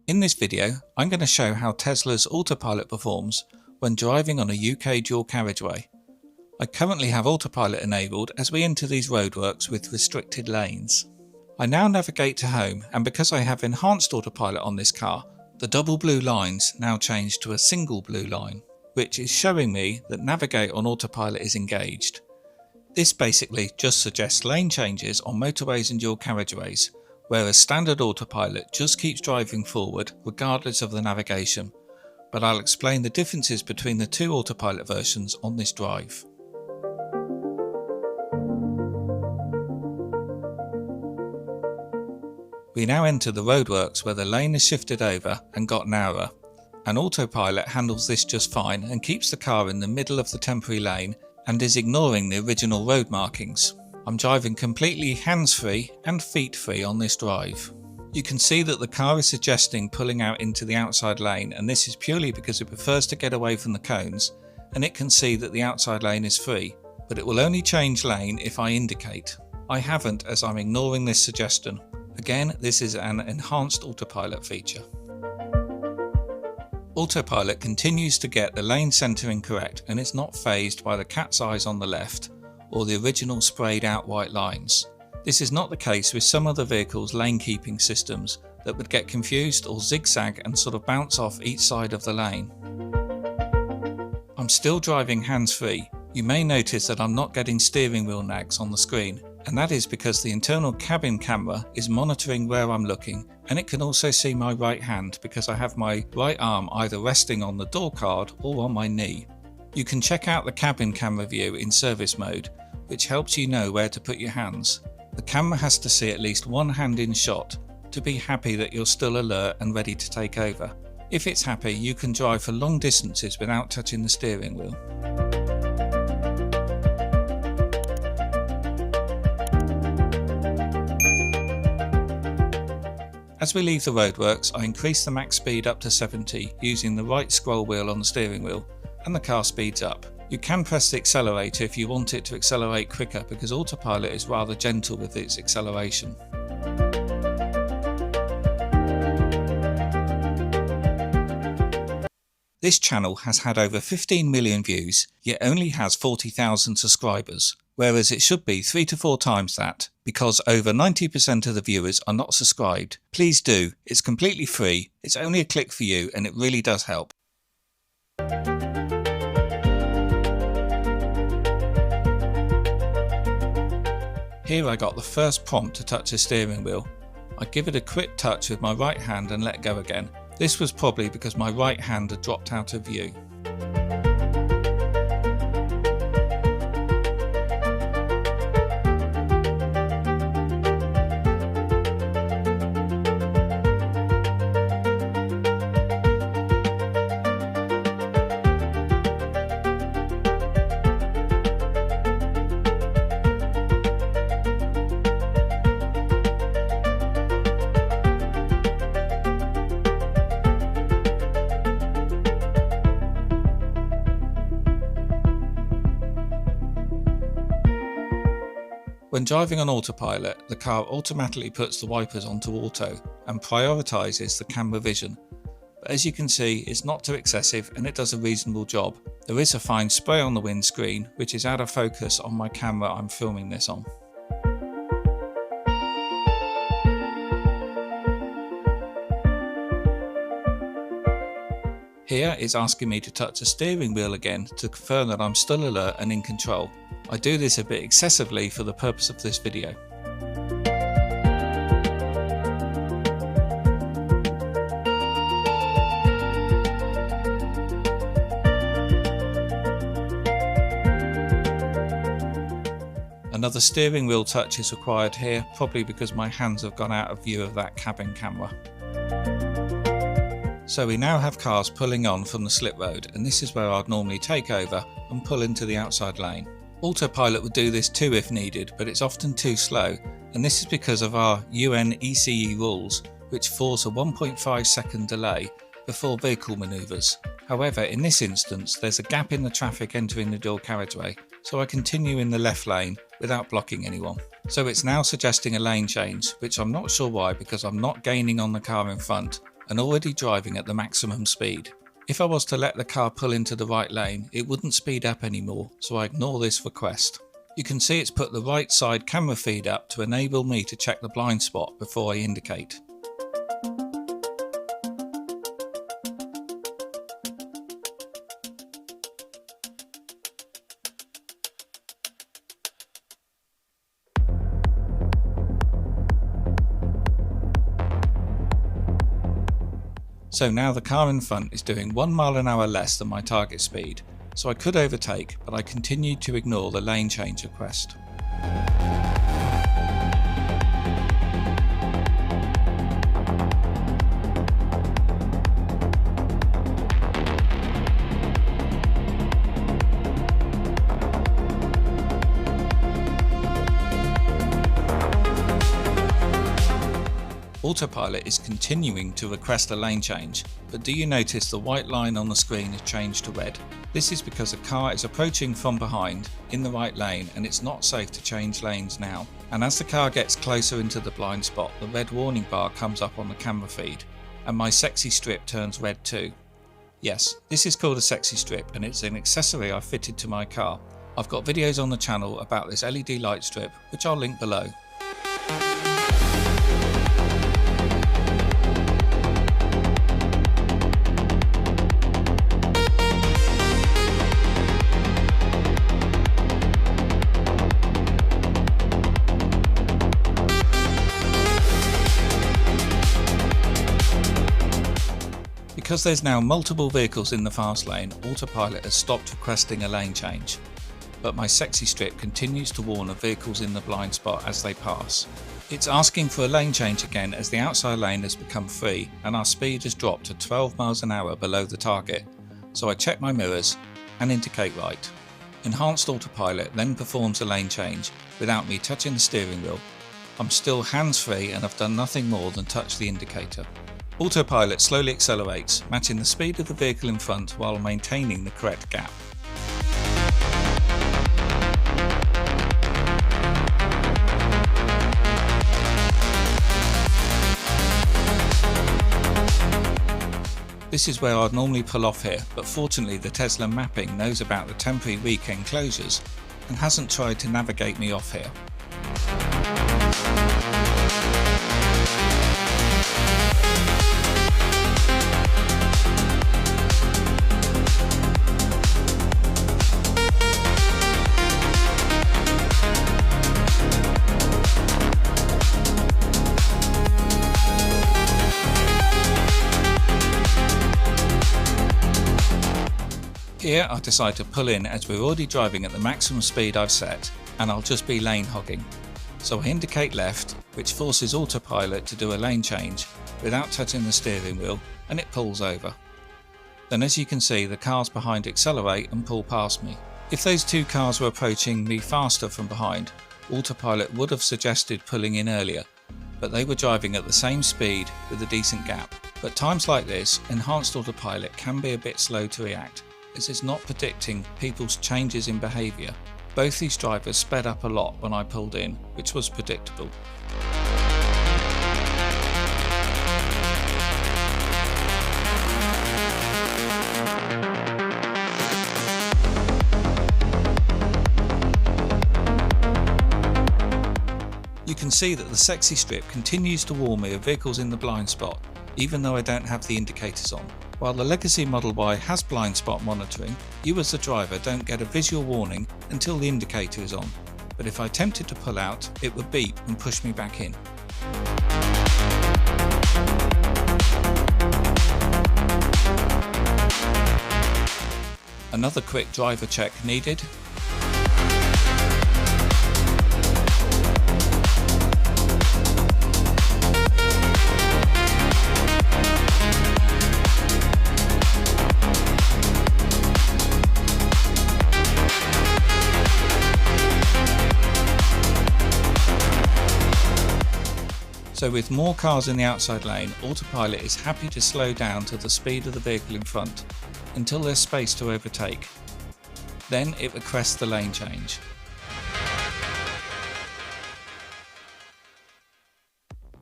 In this video, I'm going to show how Tesla's autopilot performs when driving on a UK dual carriageway. I currently have autopilot enabled as we enter these roadworks with restricted lanes. I now navigate to home, and because I have enhanced autopilot on this car, the double blue lines now change to a single blue line, which is showing me that navigate on autopilot is engaged. This basically just suggests lane changes on motorways and dual carriageways, whereas standard autopilot just keeps driving forward regardless of the navigation, but I'll explain the differences between the two autopilot versions on this drive. We now enter the roadworks where the lane is shifted over and got narrower, and autopilot handles this just fine and keeps the car in the middle of the temporary lane and is ignoring the original road markings. I'm driving completely hands-free and feet-free on this drive. You can see that the car is suggesting pulling out into the outside lane, and this is purely because it prefers to get away from the cones, and it can see that the outside lane is free, but it will only change lane if I indicate. I haven't, as I'm ignoring this suggestion. Again, this is an enhanced autopilot feature. Autopilot continues to get the lane centering correct, and it's not fazed by the cat's eyes on the left or the original sprayed out white lines. This is not the case with some other vehicles' lane keeping systems that would get confused or zigzag and sort of bounce off each side of the lane. I'm still driving hands-free. You may notice that I'm not getting steering wheel nags on the screen, and that is because the internal cabin camera is monitoring where I'm looking, and it can also see my right hand because I have my right arm either resting on the door card or on my knee. You can check out the cabin camera view in service mode, which helps you know where to put your hands. The camera has to see at least one hand in shot to be happy that you're still alert and ready to take over. If it's happy, you can drive for long distances without touching the steering wheel. As we leave the roadworks, I increase the max speed up to 70 using the right scroll wheel on the steering wheel, and the car speeds up. You can press the accelerator if you want it to accelerate quicker, because autopilot is rather gentle with its acceleration. This channel has had over 15 million views, yet only has 40,000 subscribers, whereas it should be 3 to 4 times that, because over 90% of the viewers are not subscribed. Please do, it's completely free, it's only a click for you, and it really does help. Here I got the first prompt to touch the steering wheel. I give it a quick touch with my right hand and let go again. This was probably because my right hand had dropped out of view. When driving on autopilot, the car automatically puts the wipers onto auto and prioritises the camera vision. But as you can see, it's not too excessive and it does a reasonable job. There is a fine spray on the windscreen, which is out of focus on my camera I'm filming this on. Here it's asking me to touch the steering wheel again to confirm that I'm still alert and in control. I do this a bit excessively for the purpose of this video. Another steering wheel touch is required here, probably because my hands have gone out of view of that cabin camera. So we now have cars pulling on from the slip road, and this is where I'd normally take over and pull into the outside lane. Autopilot would do this too if needed, but it's often too slow, and this is because of our UNECE rules, which force a 1.5 second delay before vehicle manoeuvres. However, in this instance, there's a gap in the traffic entering the dual carriageway, so I continue in the left lane without blocking anyone. So it's now suggesting a lane change, which I'm not sure why, because I'm not gaining on the car in front, and already driving at the maximum speed. If I was to let the car pull into the right lane, it wouldn't speed up anymore, so I ignore this request. You can see it's put the right side camera feed up to enable me to check the blind spot before I indicate. So now the car in front is doing 1 mile an hour less than my target speed, so I could overtake, but I continued to ignore the lane change request. Autopilot is continuing to request a lane change, but do you notice the white line on the screen has changed to red? This is because a car is approaching from behind in the right lane and it's not safe to change lanes now. And as the car gets closer into the blind spot, the red warning bar comes up on the camera feed and my sexy strip turns red too. Yes, this is called a sexy strip and it's an accessory I fitted to my car. I've got videos on the channel about this LED light strip, which I'll link below. Because there's now multiple vehicles in the fast lane, Autopilot has stopped requesting a lane change, but my sexy strip continues to warn of vehicles in the blind spot as they pass. It's asking for a lane change again as the outside lane has become free and our speed has dropped to 12 miles an hour below the target, so I check my mirrors and indicate right. Enhanced Autopilot then performs a lane change without me touching the steering wheel. I'm still hands-free and I've done nothing more than touch the indicator. Autopilot slowly accelerates, matching the speed of the vehicle in front while maintaining the correct gap. This is where I'd normally pull off here, but fortunately the Tesla mapping knows about the temporary weekend closures and hasn't tried to navigate me off here. Here I decide to pull in as we're already driving at the maximum speed I've set and I'll just be lane hogging. So I indicate left, which forces Autopilot to do a lane change without touching the steering wheel and it pulls over. Then as you can see the cars behind accelerate and pull past me. If those two cars were approaching me faster from behind, Autopilot would have suggested pulling in earlier, but they were driving at the same speed with a decent gap. But times like this, Enhanced Autopilot can be a bit slow to react, as it's not predicting people's changes in behaviour. Both these drivers sped up a lot when I pulled in, which was predictable. You can see that the sexy strip continues to warn me of vehicles in the blind spot, even though I don't have the indicators on. While the legacy Model Y has blind spot monitoring, you as the driver don't get a visual warning until the indicator is on, but if I attempted to pull out, it would beep and push me back in. Another quick driver check needed. So with more cars in the outside lane, Autopilot is happy to slow down to the speed of the vehicle in front until there's space to overtake. Then it requests the lane change.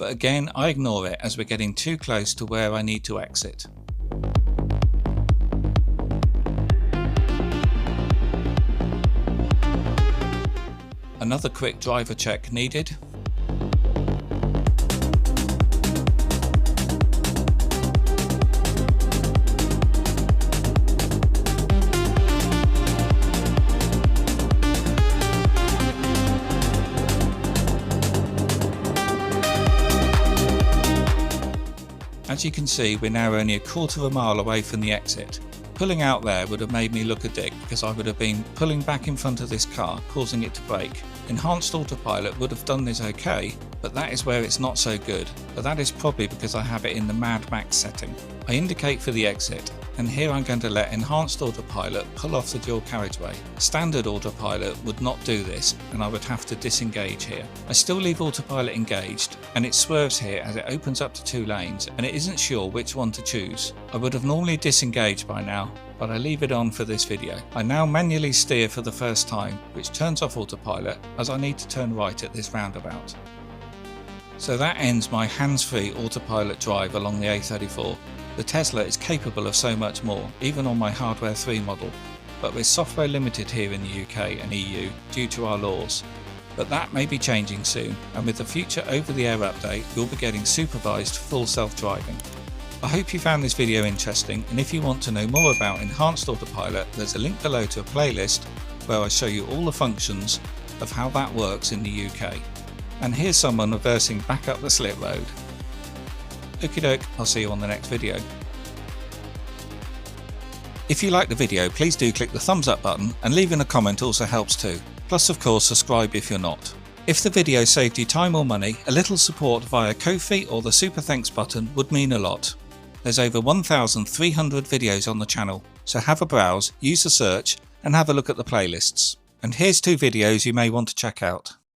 but again I ignore it as we're getting too close to where I need to exit. Another quick driver check needed. As you can see, we're now only a quarter of a mile away from the exit. Pulling out there would have made me look a dick because I would have been pulling back in front of this car, causing it to brake. Enhanced Autopilot would have done this okay, but that is where it's not so good, but that is probably because I have it in the Mad Max setting. I indicate for the exit, and here I'm going to let Enhanced Autopilot pull off the dual carriageway. Standard Autopilot would not do this, and I would have to disengage here. I still leave Autopilot engaged, and it swerves here as it opens up to 2 lanes, and it isn't sure which one to choose. I would have normally disengaged by now, but I leave it on for this video. I now manually steer for the first time, which turns off Autopilot as I need to turn right at this roundabout. So that ends my hands-free Autopilot drive along the A34. The Tesla is capable of so much more, even on my Hardware 3 model, but we're software limited here in the UK and EU due to our laws. But that may be changing soon, and with the future over-the-air update, you'll be getting supervised full self-driving. I hope you found this video interesting, and if you want to know more about Enhanced Autopilot, there's a link below to a playlist where I show you all the functions of how that works in the UK. And here's someone reversing back up the slip road. Okie doke, I'll see you on the next video. If you liked the video, please do click the thumbs up button, and leaving a comment also helps too. Plus of course subscribe if you're not. If the video saved you time or money, a little support via Ko-fi or the Super Thanks button would mean a lot. There's over 1,300 videos on the channel, so have a browse, use the search, and have a look at the playlists. And here's 2 videos you may want to check out.